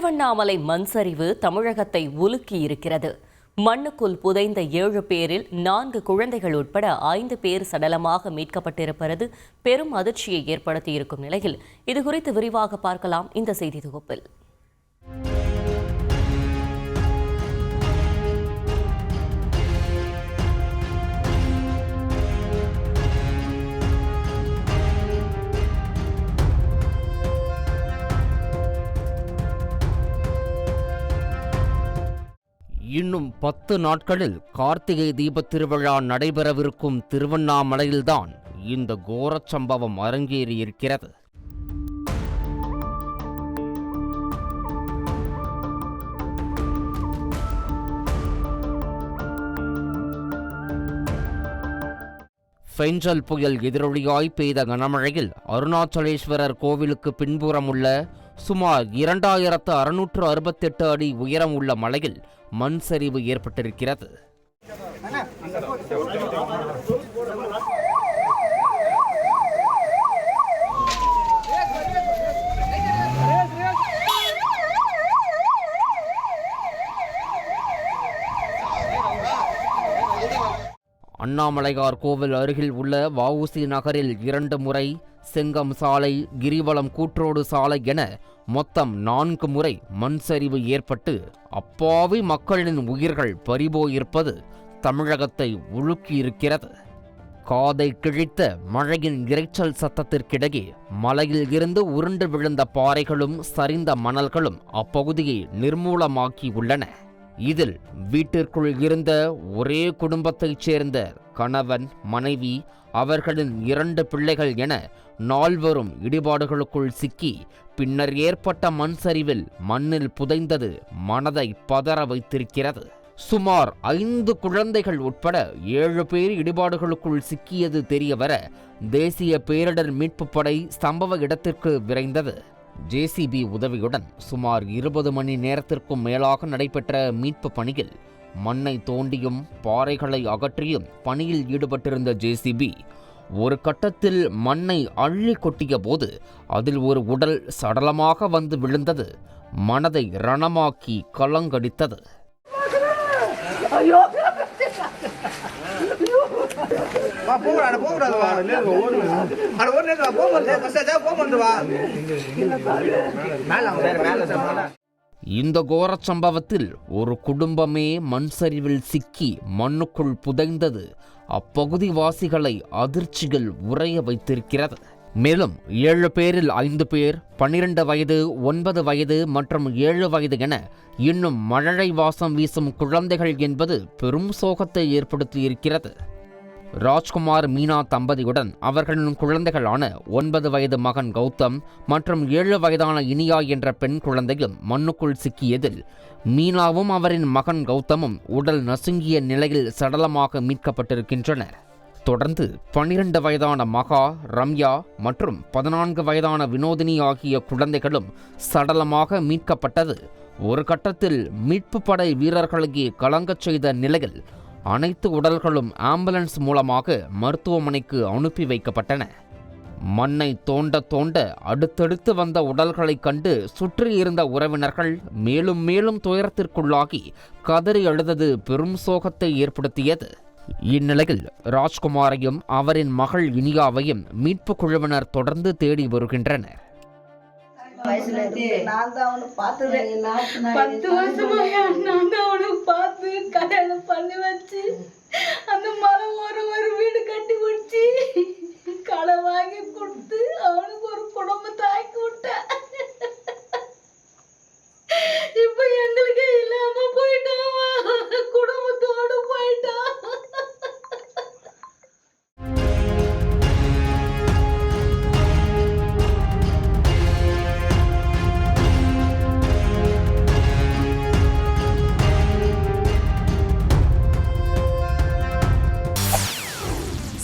திருவண்ணாமலை மண் சரிவு தமிழகத்தை உலுக்கியிருக்கிறது. மண்ணுக்குள் புதைந்த 7 பேரில் 4 குழந்தைகள் உட்பட 5 பேர் சடலமாக மீட்கப்பட்டிருப்பது பெரும் அதிர்ச்சியை ஏற்படுத்தியிருக்கும் நிலையில் இதுகுறித்து விரிவாக பார்க்கலாம் இந்த செய்தி தொகுப்பில். இன்னும் 10 நாட்களில் கார்த்திகை தீபத் திருவிழா நடைபெறவிருக்கும் திருவண்ணாமலையில்தான் இந்த கோரச் சம்பவம் அரங்கேறியிருக்கிறது. ஃபெஞ்சல் புயல் எதிரொலியாய் பெய்த கனமழையில் அருணாச்சலேஸ்வரர் கோவிலுக்கு பின்புறமுள்ள சுமார் 2668 அடி உயரம் உள்ள மலையில் மண் சரிவு ஏற்பட்டிருக்கிறது. அண்ணாமலையார் கோவில் அருகில் உள்ள வஉசி நகரில் 2 முறை, செங்கம் சாலை, கிரிவலம் கூற்றோடு சாலை என மொத்தம் 4 முறை மண் சரிவு ஏற்பட்டு அப்பாவி மக்களின் உயிர்கள் பறிபோயிருப்பது தமிழகத்தை உலுக்கியிருக்கிறது. காதை கிழித்த மழையின் இரைச்சல் சத்தத்திற்கிடையே மலையில் இருந்து உருண்டு விழுந்த பாறைகளும் சரிந்த மணல்களும் அப்பகுதியை நிர்மூலமாக்கி உள்ளன. இதில் வீட்டிற்குள் இருந்த ஒரே குடும்பத்தைச் சேர்ந்த கணவன், மனைவி, அவர்களின் 2 பிள்ளைகள் என 4 இடிபாடுகளுக்குள் சிக்கி பின்னர் ஏற்பட்ட மண் சரிவில் மண்ணில் புதைந்தது மனதை பதற வைத்திருக்கிறது. சுமார் 5 குழந்தைகள் உட்பட 7 பேர் இடிபாடுகளுக்குள் சிக்கியது தெரியவர தேசிய பேரிடர் மீட்புப் படை சம்பவ இடத்திற்கு விரைந்தது. JCB உதவியுடன் சுமார் 20 மணி நேரத்திற்கும் மேலாக நடைபெற்ற மீட்பு பணியில் மண்ணை தோண்டியும் பாறைகளை அகற்றியும் பணியில் ஈடுபட்டிருந்த JCB ஒரு கட்டத்தில் மண்ணை அள்ளி கொட்டிய போது அதில் ஒரு உடல் சடலமாக வந்து விழுந்தது மனதை ரணமாக்கி கலங்கடித்தது. இந்த கோரச் சம்பவத்தில் ஒரு குடும்பமே மண் சரிவில் சிக்கி மண்ணுக்குள் புதைந்தது அப்பகுதி வாசிகளை அதிர்ச்சிகள் உறைய வைத்திருக்கிறது. மேலும் 7 பேரில் 5 பேர் 12 வயது, 9 வயது மற்றும் 7 வயது என இன்னும் மழலை வாசம் வீசும் குழந்தைகள் என்பது பெரும் சோகத்தை ஏற்படுத்தியிருக்கிறது. ராஜ்குமார் மீனா தம்பதியுடன் அவர்களின் குழந்தைகளான 9 வயது மகன் கௌதம் மற்றும் 7 வயதான இனியா என்ற பெண் குழந்தையும் மண்ணுக்குள் சிக்கியதில் மீனாவும் அவரின் மகன் கௌதமும் உடல் நசுங்கிய நிலையில் சடலமாக மீட்கப்பட்டிருக்கின்றனர். தொடர்ந்து 12 வயதான மகா, ரம்யா மற்றும் 14 வயதான வினோதினி ஆகிய குழந்தைகளும் சடலமாக மீட்கப்பட்டது ஒரு கட்டத்தில் மீட்பு படை வீரர்களையே கலங்கச் செய்த நிலையில் அனைத்து உடல்களும் ஆம்புலன்ஸ் மூலமாக மருத்துவமனைக்கு அனுப்பி வைக்கப்பட்டன. மண்ணை தோண்ட தோண்ட அடுத்தடுத்து வந்த உடல்களைக் கண்டு சுற்றியிருந்த உறவினர்கள் மேலும் மேலும் துயரத்திற்குள்ளாகி கதறி அழுதது பெரும் சோகத்தை ஏற்படுத்தியது. இந்நிலையில் ராஜ்குமாரையும் அவரின் மகள் இனியாவையும் மீட்பு குழுவினர் தொடர்ந்து தேடி வருகின்றனர். 10 வருஷமா நான் தான் அவனுக்கு பார்த்து கல்யாணம் பண்ணி வச்சு அந்த மலை ஒரு வீடு கட்டி வச்சு களை வாங்கி கொடுத்து அவனுக்கு ஒரு குடும்பத்தை ஆக்கி விட்டேன். இப்ப எங்களுக்கு இல்லாம போயிட்டான், குடும்பத்தோடு போயிட்டான்.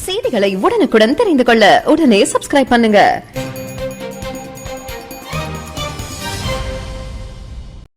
செய்திகளை உடனுக்குடன் தெரிந்து கொள்ள உடனே சப்ஸ்கிரைப் பண்ணுங்க.